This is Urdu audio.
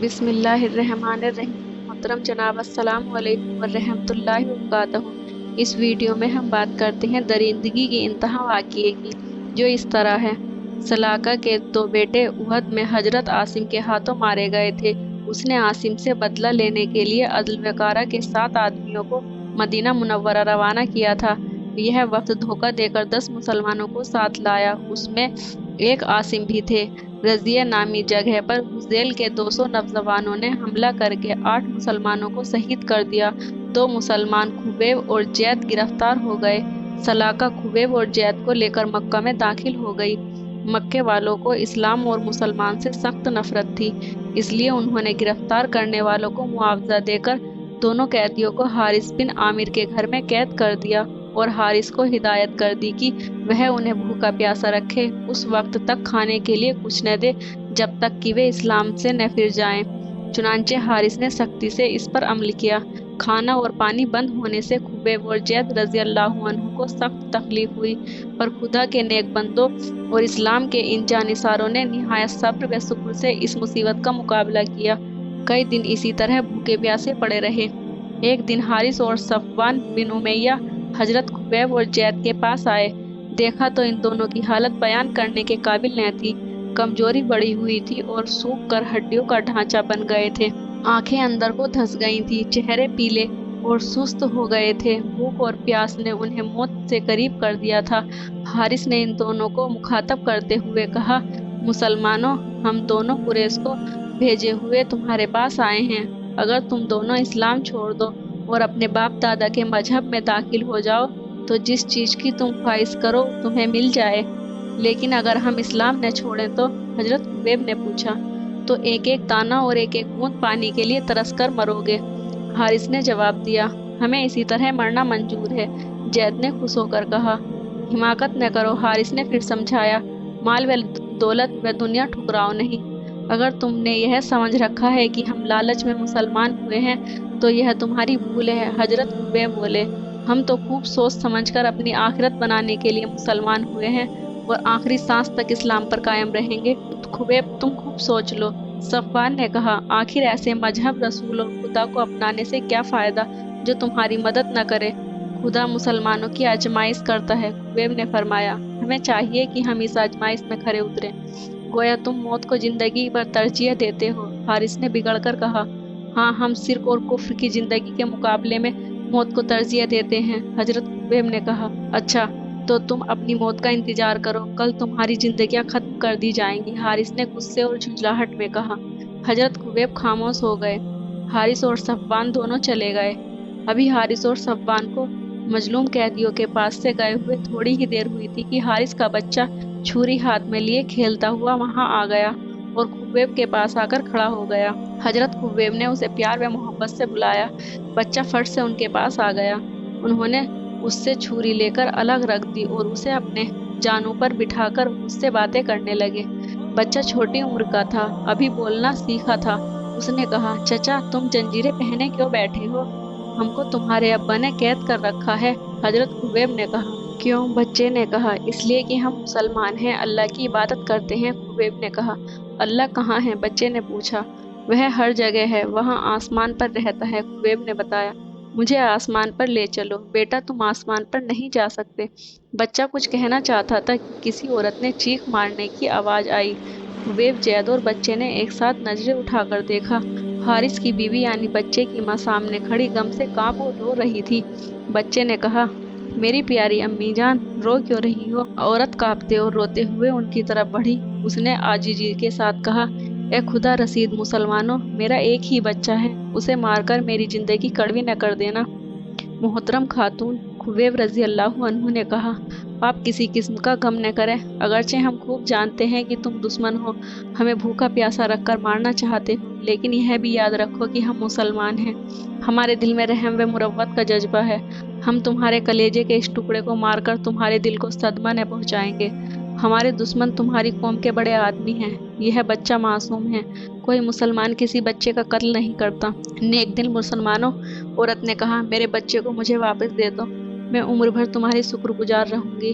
بسم اللہ الرحمن الرحیم۔ محترم جناب، السلام علیکم ورحمۃ اللہ وبرکاتہ۔ اس ویڈیو میں ہم بات کرتے ہیں درندگی کی انتہا واقعے کی، جو اس طرح ہے۔ سلاکہ کے دو بیٹے احد میں حضرت عاصم کے ہاتھوں مارے گئے تھے۔ اس نے عاصم سے بدلہ لینے کے لیے عدل وقارہ کے 7 آدمیوں کو مدینہ منورہ روانہ کیا تھا۔ یہ وفد دھوکہ دے کر 10 مسلمانوں کو ساتھ لایا، اس میں ایک عاصم بھی تھے۔ رضیہ نامی جگہ پر حذیل کے 200 نوجوانوں نے حملہ کر کے 8 مسلمانوں کو شہید کر دیا۔ 2 مسلمان خبیب اور زید گرفتار ہو گئے۔ سلاکہ خبیب اور زید کو لے کر مکہ میں داخل ہو گئی۔ مکے والوں کو اسلام اور مسلمان سے سخت نفرت تھی، اس لیے انہوں نے گرفتار کرنے والوں کو معاوضہ دے کر دونوں قیدیوں کو حارث بن عامر کے گھر میں قید کر دیا اور حارث کو ہدایت کر دی کہ وہ انہیں بھوکا پیاسا رکھے، اس وقت تک کھانے کے لیے کچھ نہ دے جب تک کہ وہ اسلام سے نہ پھر جائیں۔ چنانچہ حارث نے سختی سے اس پر عمل کیا۔ کھانا اور پانی بند ہونے سے خبیب اور زید رضی اللہ عنہ کو سخت تکلیف ہوئی، پر خدا کے نیک بندوں اور اسلام کے ان جانثاروں نے نہایت صبر و شکر سے اس مصیبت کا مقابلہ کیا۔ کئی دن اسی طرح بھوکے پیاسے پڑے رہے۔ ایک دن حارث اور صفوان بن امیہ حضرت خبیب اور زید کے پاس آئے۔ دیکھا تو ان دونوں کی حالت بیان کرنے کے قابل نہ تھی۔ کمزوری بڑھی ہوئی تھی اور سوکھ کر ہڈیوں کا ڈھانچہ بن گئے تھے۔ آنکھیں اندر کو دھس گئی تھی، چہرے پیلے اور سست ہو گئے تھے۔ بھوک اور پیاس نے انہیں موت سے قریب کر دیا تھا۔ حارث نے ان دونوں کو مخاطب کرتے ہوئے کہا، مسلمانوں، ہم دونوں قریش کو بھیجے ہوئے تمہارے پاس آئے ہیں۔ اگر تم دونوں اسلام چھوڑ دو اور اپنے باپ دادا کے مذہب میں داخل ہو جاؤ تو جس چیز کی تم خواہش کرو تمہیں مل جائے، لیکن اگر ہم اسلام نہ چھوڑیں تو؟ حضرت خبیب نے پوچھا، تو ایک ایک دانہ اور ایک ایک بوند پانی کے لیے ترس کر مرو گے؟ حارث نے جواب دیا، ہمیں اسی طرح مرنا منظور ہے۔ زید نے خوش ہو کر کہا، حماقت نہ کرو۔ حارث نے پھر سمجھایا، مال و دولت و دنیا ٹھکراؤ نہیں۔ اگر تم نے یہ سمجھ رکھا ہے کہ ہم لالچ میں مسلمان ہوئے ہیں تو یہ تمہاری بھول ہے۔ حضرت خبیب بولے، ہم تو خوب سوچ سمجھ کر اپنی آخرت بنانے کے لیے مسلمان ہوئے ہیں اور آخری سانس تک اسلام پر قائم رہیں گے۔ خبیب، تم خوب سوچ لو۔ صفوان نے کہا، آخر ایسے مذہب، رسول اور خدا کو اپنانے سے کیا فائدہ جو تمہاری مدد نہ کرے؟ خدا مسلمانوں کی آزمائش کرتا ہے۔ خبیب نے فرمایا، ہمیں چاہیے کہ ہم اس آزمائش میں کھرے اتریں۔ گویا تم موت کو زندگی پر ترجیح دیتے ہو۔ حارث نے بگڑ کر کہا، ہاں، ہم شرک اور کفر کی زندگی کے مقابلے میں موت کو ترجیح دیتے ہیں۔ حضرت خبیب نے کہا، اچھا، تو تم اپنی موت کا انتظار کرو، کل تمہاری زندگیاں ختم کر دی جائیں گی۔ حارث نے غصے اور جھنجھلاہٹ میں کہا۔ حضرت خبیب خاموش ہو گئے۔ حارث اور صفوان دونوں چلے گئے۔ ابھی حارث اور صفوان کو مظلوم قیدیوں کے پاس سے گئے ہوئے تھوڑی ہی دیر ہوئی تھی کہ حارث کا بچہ چھری ہاتھ میں لیے کھیلتا ہوا وہاں آ گیا اور خبیب کے پاس آ کر کھڑا ہو گیا۔ حضرت خبیب نے اسے پیار و محبت سے بلایا۔ بچہ فٹ سے ان کے پاس آ گیا۔ انہوں نے اس سے چھری لے کر الگ رکھ دی اور اسے اپنے جانوں پر بٹھا کر اس سے باتیں کرنے لگے۔ بچہ چھوٹی عمر کا تھا، ابھی بولنا سیکھا تھا۔ اس نے کہا، چچا، تم زنجیریں پہنے کیوں بیٹھے ہو؟ ہم کو تمہارے ابا نے قید کر رکھا ہے۔ حضرت خبیب نے کہا، کیوں؟ بچے نے کہا، اس لیے کہ ہم مسلمان ہیں، اللہ کی عبادت کرتے ہیں۔ خبیب نے کہا، اللہ کہاں ہے؟ بچے نے پوچھا۔ وہ ہر جگہ ہے، وہاں آسمان پر رہتا ہے۔ خبیب نے بتایا، مجھے آسمان پر لے چلو۔ بیٹا، تم آسمان پر نہیں جا سکتے۔ بچہ کچھ کہنا چاہتا تھا کہ کسی عورت نے چیخ مارنے کی آواز آئی۔ خبیب، زید اور بچے نے ایک ساتھ نظریں اٹھا کر دیکھا۔ حارث کی بیوی یعنی بچے کی ماں سامنے کھڑی غم سے کانپ اور رو رہی تھی۔ بچے نے کہا، میری پیاری امی جان، رو کیوں رہی ہو؟ عورت کانپتے اور روتے ہوئے ان کی طرف بڑھی۔ اس نے عاجزی کے ساتھ کہا، اے خدا رسید مسلمانوں، میرا ایک ہی بچہ ہے، اسے مار کر میری زندگی کڑوی نہ کر دینا۔ محترم خاتون، خبیب رضی اللہ عنہ نے کہا، آپ کسی قسم کا غم نہ کریں، اگرچہ ہم خوب جانتے ہیں کہ تم دشمن ہو، ہمیں بھوکا پیاسا رکھ کر مارنا چاہتے ہو، لیکن یہ بھی یاد رکھو کہ ہم مسلمان ہیں، ہمارے دل میں رحم و مروت کا جذبہ ہے، ہم تمہارے کلیجے کے اس ٹکڑے کو مار کر تمہارے دل کو صدمہ نہ پہنچائیں گے۔ ہمارے دشمن تمہاری قوم کے بڑے آدمی ہیں، یہ بچہ معصوم ہے، کوئی مسلمان کسی بچے کا قتل نہیں کرتا۔ نیک دل مسلمانوں، عورت نے کہا، میرے بچے کو مجھے واپس دے دو، میں عمر بھر تمہاری شکر گزار رہوں گی۔